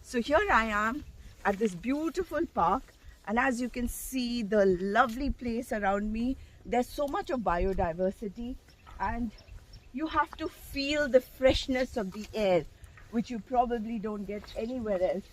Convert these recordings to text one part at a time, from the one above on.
So here I am at this beautiful park, and as you can see the lovely place around me, there's so much of biodiversity, and you have to feel the freshness of the air, which you probably don't get anywhere else.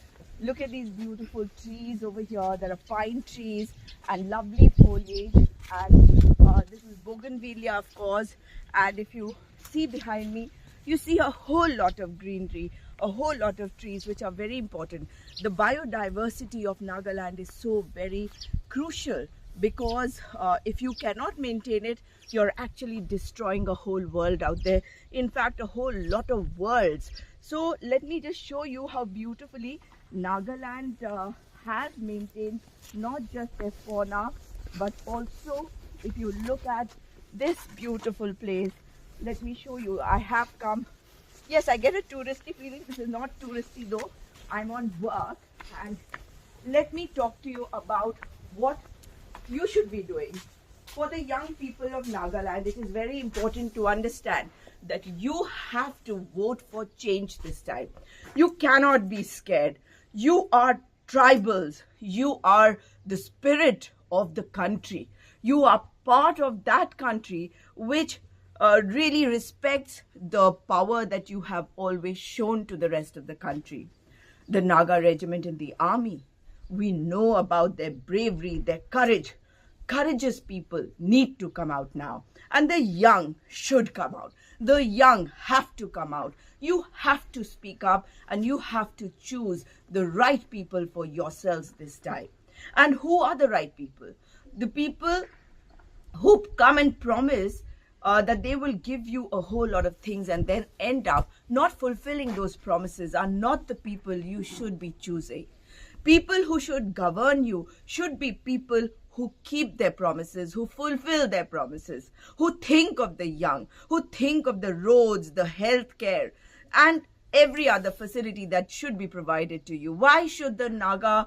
Look at these beautiful trees over here. There are pine trees and lovely foliage, and this is bougainvillea, of course. And if you see behind me, you see a whole lot of greenery, a whole lot of trees, which are very important. The biodiversity of Nagaland is so very crucial, because if you cannot maintain it, you're actually destroying a whole world out there. In fact, a whole lot of worlds. So let me just show you how beautifully Nagaland has maintained not just their fauna, but also if you look at this beautiful place. Let me show you. I have come. Yes, I get a touristy feeling. This is not touristy though. I'm on work, and let me talk to you about what you should be doing. For the young people of Nagaland, it is very important to understand that you have to vote for change this time. You cannot be scared. You are tribals. You are the spirit of the country. You are part of that country which really respects the power that you have always shown to the rest of the country. The Naga regiment in the army, we know about their bravery, their courage. Courageous people need to come out now, and the young should come out. The young have to come out. You have to speak up, and you have to choose the right people for yourselves this time. And who are the right people? The people who come and promise that they will give you a whole lot of things and then end up not fulfilling those promises are not the people you should be choosing. People who should govern you should be people who keep their promises, who fulfill their promises, who think of the young, who think of the roads, the healthcare, and every other facility that should be provided to you. Why should the Naga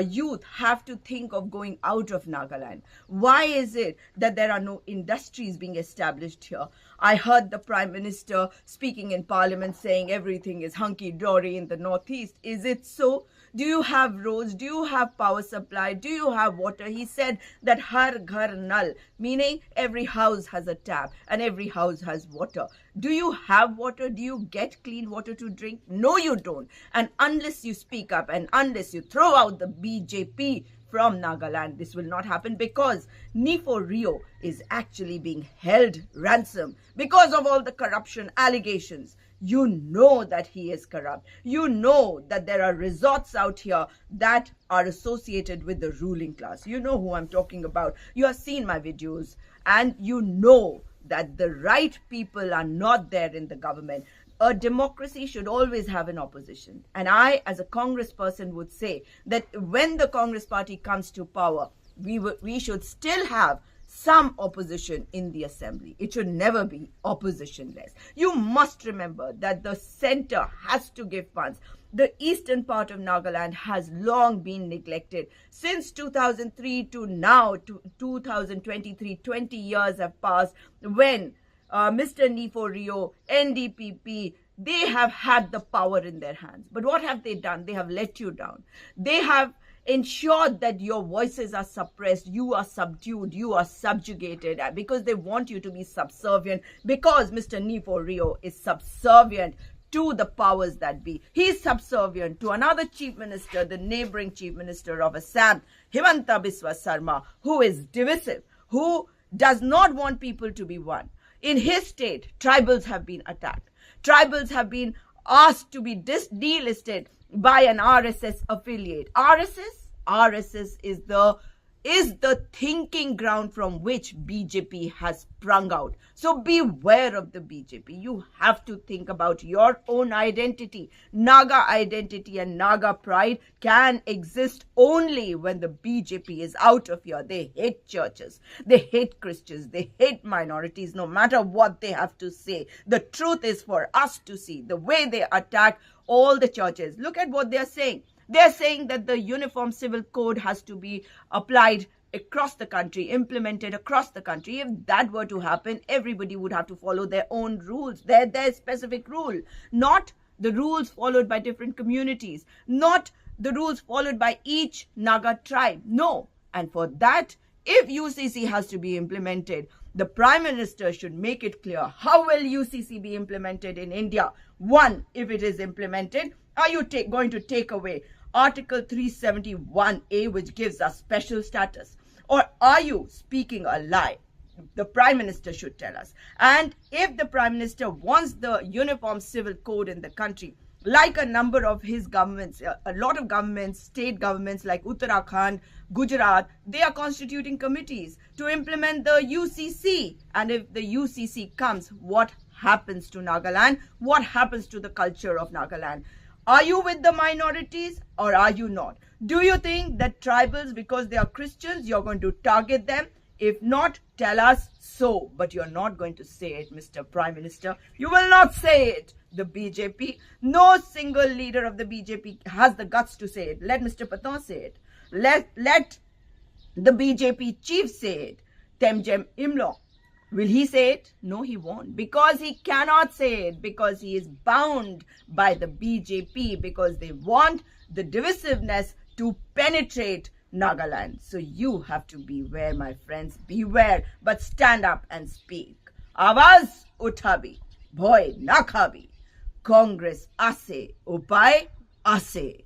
youth have to think of going out of Nagaland? Why is it that there are no industries being established here? I heard the Prime Minister speaking in Parliament saying everything is hunky-dory in the Northeast. Is it so? Do you have roads? Do you have power supply? Do you have water? He said that har ghar nal, meaning every house has a tap and every house has water. Do you have water? Do you get clean water to drink? No, you don't. And unless you speak up and unless you throw out the BJP from Nagaland, this will not happen, because Nifo Rio is actually being held ransom because of all the corruption allegations. You know that he is corrupt. You know that there are resorts out here that are associated with the ruling class. You know who I'm talking about. You have seen my videos, and you know that the right people are not there in the government. A democracy should always have an opposition. And I, as a congressperson, would say that when the Congress party comes to power, we should still have some opposition in the assembly. It should never be oppositionless. You must remember that the center has to give funds. The eastern part of Nagaland has long been neglected. Since 2003 to now, to 2023, 20 years have passed when Mr. Nifo Rio, NDPP, they have had the power in their hands. But what have they done? They have let you down. They have ensured that your voices are suppressed, you are subdued, you are subjugated, because they want you to be subservient, because Mr. Nifo Rio is subservient to the powers that be. He is subservient to another chief minister, the neighboring chief minister of Assam, Himanta Biswa Sarma, who is divisive, who does not want people to be one. In his state, tribals have been attacked. Tribals have been asked to be delisted by an RSS affiliate. RSS is the thinking ground from which BJP has sprung out. So beware of the BJP. You have to think about your own identity. Naga identity and Naga pride can exist only when the BJP is out of here. They hate churches. They hate Christians. They hate minorities, no matter what they have to say. The truth is for us to see the way they attack all the churches. Look at what they're saying. They're saying that the Uniform Civil Code has to be applied across the country, implemented across the country. If that were to happen, everybody would have to follow their own rules, their specific rule, not the rules followed by different communities, not the rules followed by each Naga tribe. No. And for that, if UCC has to be implemented, the Prime Minister should make it clear how will UCC be implemented in India. One, if it is implemented, are you going to take away Article 371A, which gives us special status? Or are you speaking a lie? The Prime Minister should tell us. And if the Prime Minister wants the uniform civil code in the country, like a number of his governments, a lot of governments, state governments like Uttarakhand, Gujarat, they are constituting committees to implement the UCC. And if the UCC comes, what happens to Nagaland? What happens to the culture of Nagaland? Are you with the minorities or are you not? Do you think that tribals, because they are Christians, you're going to target them? If not, tell us so. But you're not going to say it, Mr. Prime Minister. You will not say it. The BJP, no single leader of the BJP has the guts to say it. Let Mr. Paton say it. Let the BJP chief say it. Temjem Imlo. Will he say it? No, he won't. Because he cannot say it. Because he is bound by the BJP. Because they want the divisiveness to penetrate Nagaland. So you have to beware, my friends. Beware. But stand up and speak. Awaz uthabi. Bhoy na khabi. Congress ase. Upay ase.